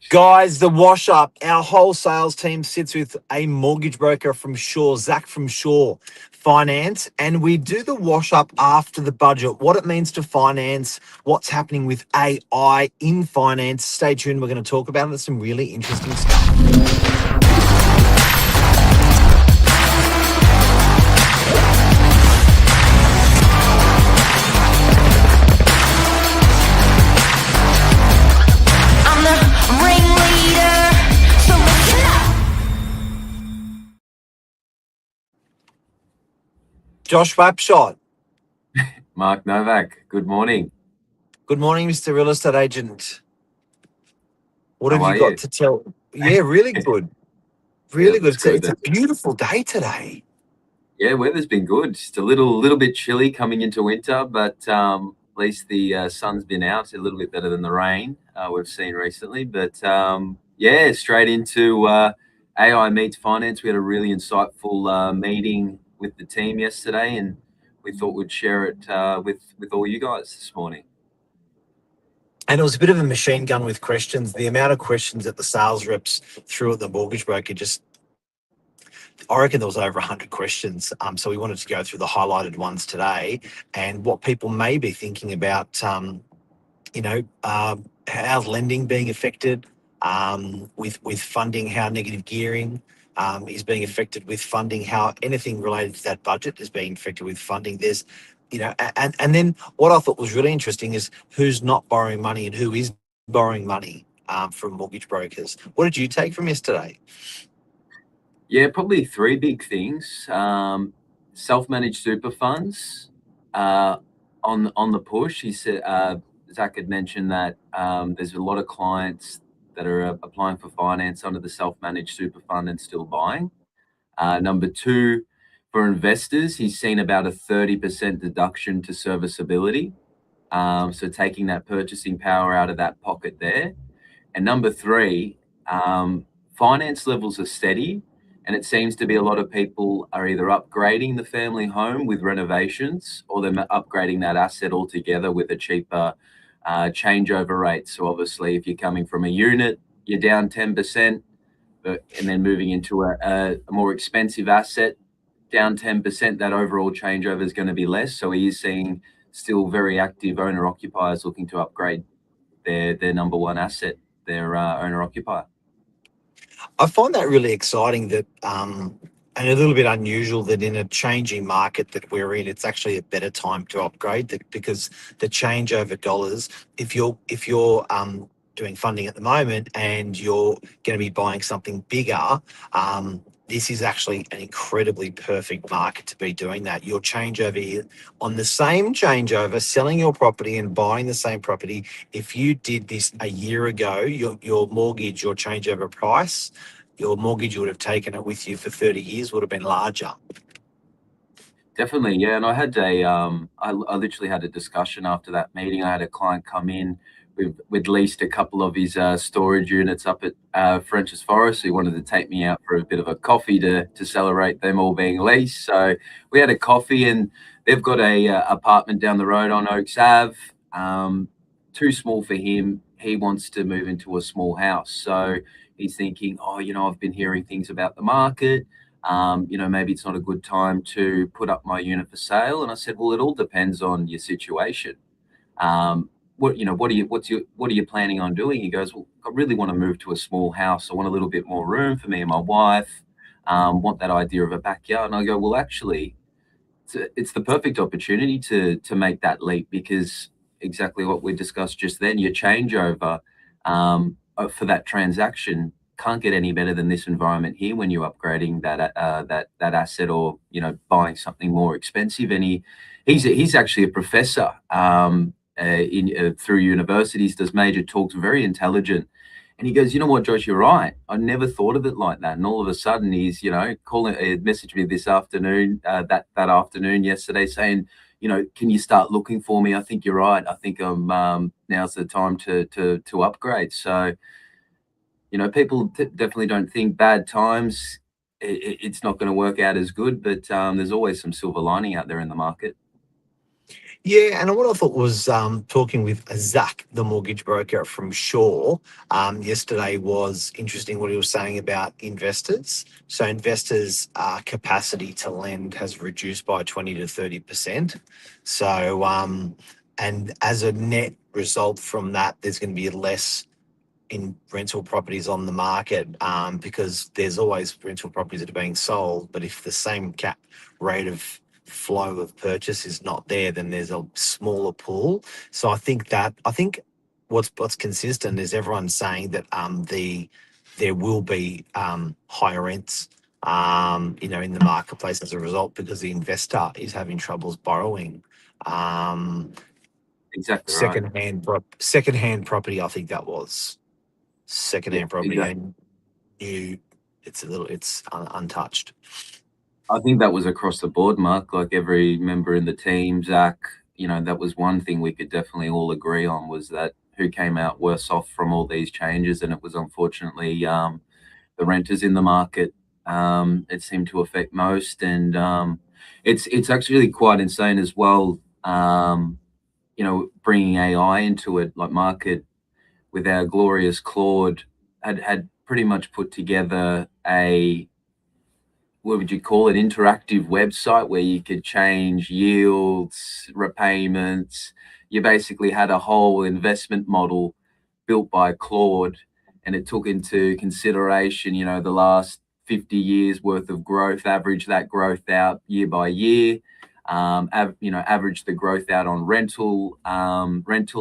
Guys, the wash up. Our whole sales team sits with a mortgage broker from Shaw, Zach from Shaw Finance, and we do the wash up after the budget, what it means to finance, what's happening with AI in finance. Stay tuned. We're going to talk about it. There's some really interesting stuff. I'm the ringleader, so listen up. Josh Wapshot. Mark Novak, good morning. Good morning, Mr. Real Estate Agent. What How have are you got you? to tell? Yeah, really good. Really Yeah, good. that's good. It's a beautiful day today. Yeah, weather's been good. Just a little bit chilly coming into winter, but at least the sun's been out a little bit better than the rain we've seen recently. But yeah, straight into AI meets finance. We had a really insightful meeting with the team yesterday, and we thought we'd share it with all you guys this morning. And it was a bit of a machine gun with questions. The amount of questions that the sales reps threw at the mortgage broker I reckon there was over 100 questions. So we wanted to go through the highlighted ones today and what people may be thinking about, how's lending being affected with funding, how negative gearing is being affected with funding, how anything related to that budget is being affected with funding. There's, and then what I thought was really interesting is who's not borrowing money and who is borrowing money from mortgage brokers. What did you take from yesterday? Yeah, probably three big things. Self-managed super funds on the push. He said Zach had mentioned that there's a lot of clients that are applying for finance under the self-managed super fund and still buying. Number two, for investors, he's seen about a 30% deduction to serviceability. So taking that purchasing power out of that pocket there. And number three, finance levels are steady. And it seems to be a lot of people are either upgrading the family home with renovations or they're upgrading that asset altogether with a cheaper changeover rate. So obviously, if you're coming from a unit, you're down 10%, and then moving into a more expensive asset, down 10%, that overall changeover is going to be less. So he is seeing still very active owner occupiers looking to upgrade their number one asset, their owner occupier. I find that really exciting that, and a little bit unusual that in a changing market that we're in, it's actually a better time to upgrade because the changeover dollars, if you're doing funding at the moment and you're going to be buying something bigger, this is actually an incredibly perfect market to be doing that. Your changeover on the same changeover, selling your property and buying the same property. If you did this a year ago, your mortgage, your changeover price, your mortgage you would have taken it with you for 30 years would have been larger. Definitely, yeah. And I had I literally had a discussion after that meeting. I had a client come in. We'd leased a couple of his storage units up at French's Forest. He wanted to take me out for a bit of a coffee to celebrate them all being leased. So we had a coffee, and they've got a apartment down the road on Oaks Ave. Too small for him. He wants to move into a small house. So he's thinking, oh, I've been hearing things about the market. Maybe it's not a good time to put up my unit for sale. And I said, well, it all depends on your situation. What are you planning on doing? He goes, well, I really want to move to a small house. I want a little bit more room for me and my wife. Want that idea of a backyard. And I go, well, actually, it's the perfect opportunity to make that leap, because exactly what we discussed just then, your changeover for that transaction can't get any better than this environment here when you're upgrading that asset, or buying something more expensive. And he's actually a professor through universities, does major talks, very intelligent. And he goes, you know what, Josh, you're right. I never thought of it like that. And all of a sudden, he's messaged me this afternoon, that afternoon yesterday, saying, can you start looking for me? I think you're right. I think now's the time to upgrade. So, people definitely don't think bad times, it's not going to work out as good, but there's always some silver lining out there in the market. Yeah, and what I thought was talking with Zach, the mortgage broker from Shaw, yesterday was interesting what he was saying about investors. So investors' capacity to lend has reduced by 20 to 30%. So, and as a net result from that, there's going to be less in rental properties on the market, because there's always rental properties that are being sold. But if the same cap rate of flow of purchase is not there, then there's a smaller pool. So I think what's consistent is everyone's saying that there will be higher rents, in the marketplace as a result, because the investor is having troubles borrowing. Um, Exactly right. secondhand property, I think that was Yeah, secondhand property, exactly. and new, it's untouched. I think that was across the board, Mark. Like every member in the team, Zach, that was one thing we could definitely all agree on was that who came out worse off from all these changes, and it was unfortunately the renters in the market. It seemed to affect most, and it's actually quite insane as well. Bringing AI into it, like market with our glorious Claude had pretty much put together a, what would you call it, interactive website where you could change yields, repayments. You basically had a whole investment model built by Claude, and it took into consideration, the last 50 years worth of growth, average that growth out year by year, average the growth out on rental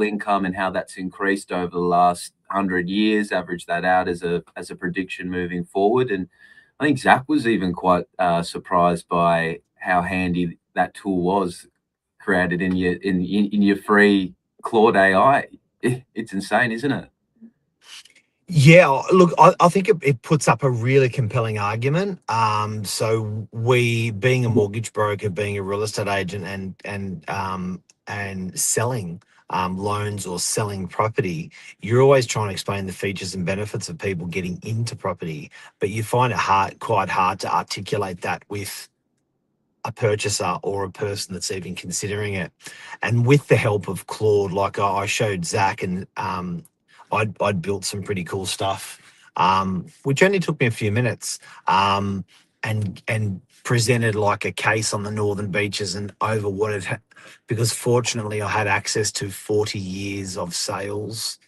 income and how that's increased over the last 100 years, average that out as a prediction moving forward. And I think Zach was even quite surprised by how handy that tool was created in your free Claude AI. It's insane, isn't it? Yeah, look, I think it puts up a really compelling argument. So we, being a mortgage broker, being a real estate agent, and selling loans or selling property, you're always trying to explain the features and benefits of people getting into property, but you find it quite hard to articulate that with a purchaser or a person that's even considering it. And with the help of Claude, like I showed Zach, and I'd built some pretty cool stuff, which only took me a few minutes, and presented like a case on the Northern Beaches and over what it had, because fortunately I had access to 40 years of sales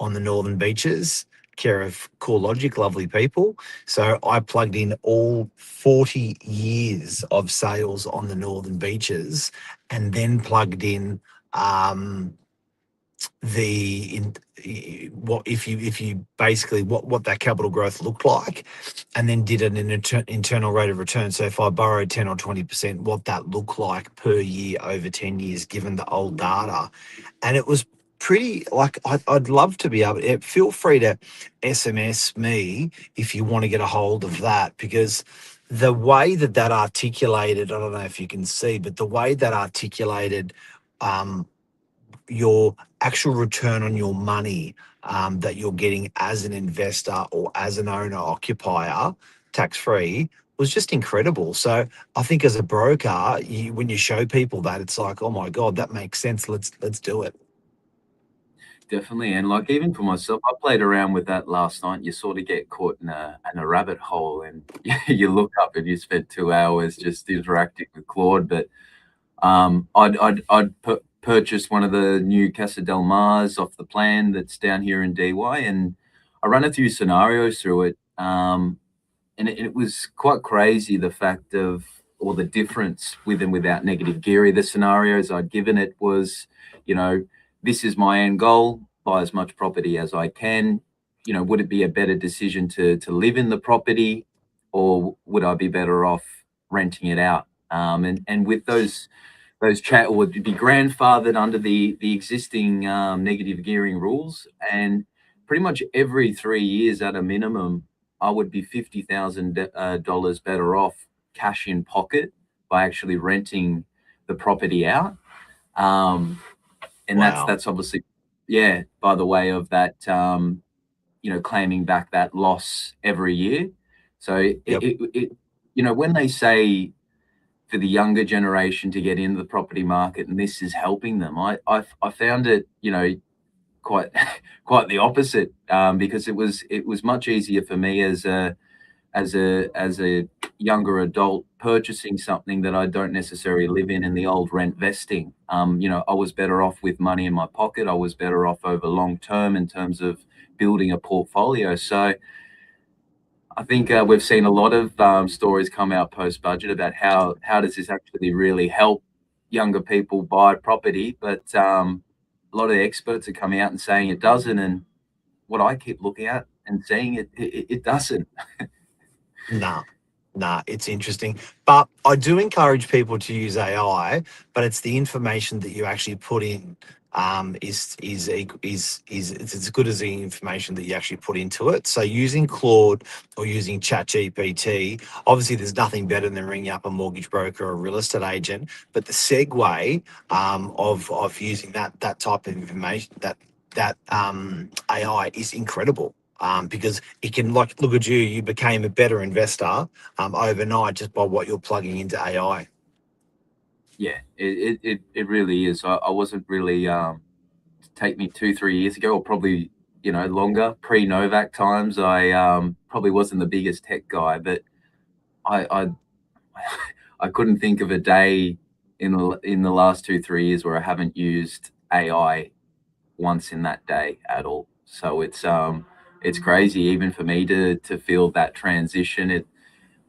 on the Northern Beaches, care of CoreLogic, lovely people. So I plugged in all 40 years of sales on the Northern Beaches, and then plugged in um, the in what if you basically what that capital growth looked like, and then did an internal rate of return. So if I borrowed 10 or 20%, what that looked like per year over 10 years, given the old data. And it was pretty, like, I'd love to be able to, feel free to SMS me if you want to get a hold of that, because the way that articulated, I don't know if you can see, but the way that articulated um, your actual return on your money, that you're getting as an investor or as an owner occupier, tax free, was just incredible. So I think as a broker, when you show people that, it's like, oh my god, that makes sense. Let's do it. Definitely. And like even for myself, I played around with that last night. You sort of get caught in a rabbit hole, and you look up and you spend 2 hours just interacting with Claude. But I'd purchase one of the new Casa Del Mars off the plan that's down here in DY, and I ran a few scenarios through it. And it was quite crazy, the fact of, or the difference with and without negative gearing. The scenarios I'd given it was, you know, this is my end goal, buy as much property as I can. Would it be a better decision to live in the property, or would I be better off renting it out? And with those chat would be grandfathered under the existing negative gearing rules, and pretty much every 3 years at a minimum, I would be $50,000 better off cash in pocket by actually renting the property out. Um, and that's Wow. that's obviously, yeah, by the way of that, claiming back that loss every year. So Yep. when they say for the younger generation to get into the property market, and this is helping them. I found it, quite quite the opposite, because it was much easier for me as a younger adult purchasing something that I don't necessarily live in the old rent vesting. I was better off with money in my pocket. I was better off over long term in terms of building a portfolio. So I think we've seen a lot of stories come out post budget about how does this actually really help younger people buy property, but a lot of the experts are coming out and saying it doesn't, and what I keep looking at and seeing it doesn't. Nah, it's interesting. But I do encourage people to use AI, but it's the information that you actually put in is it's as good as the information that you actually put into it. So using Claude or using ChatGPT, obviously there's nothing better than ringing up a mortgage broker or a real estate agent. But the segue of using that type of information, that AI is incredible. Because it can, like, look at you, you became a better investor overnight just by what you're plugging into AI. Yeah, it really is. I wasn't really take me 2-3 years ago, or probably longer, pre-Novak times. I probably wasn't the biggest tech guy, but I I couldn't think of a day in the last 2-3 years where I haven't used AI once in that day at all. So it's crazy even for me to feel that transition. It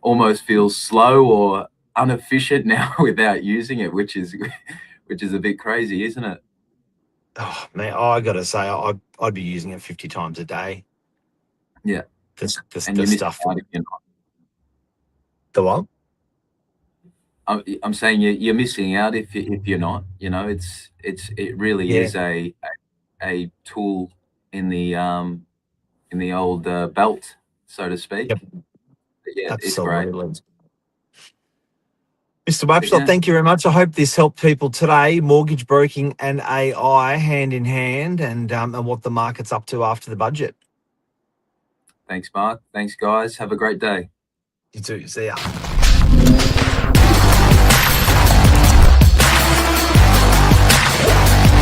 almost feels slow or inefficient now without using it, which is a bit crazy, isn't it? Oh man, I got to say, I'd be using it 50 times a day. Yeah, The and you're missing stuff. out if you're not. The what? I'm saying you're missing out if you're not. It really Yeah. is a tool in the old belt, so to speak. Yep. But yeah, it's great. Absolutely. Mr. Wapshott, Yeah. thank you very much. I hope this helped people today. Mortgage broking and AI hand in hand, and what the market's up to after the budget. Thanks, Mark. Thanks, guys. Have a great day. You too. See ya.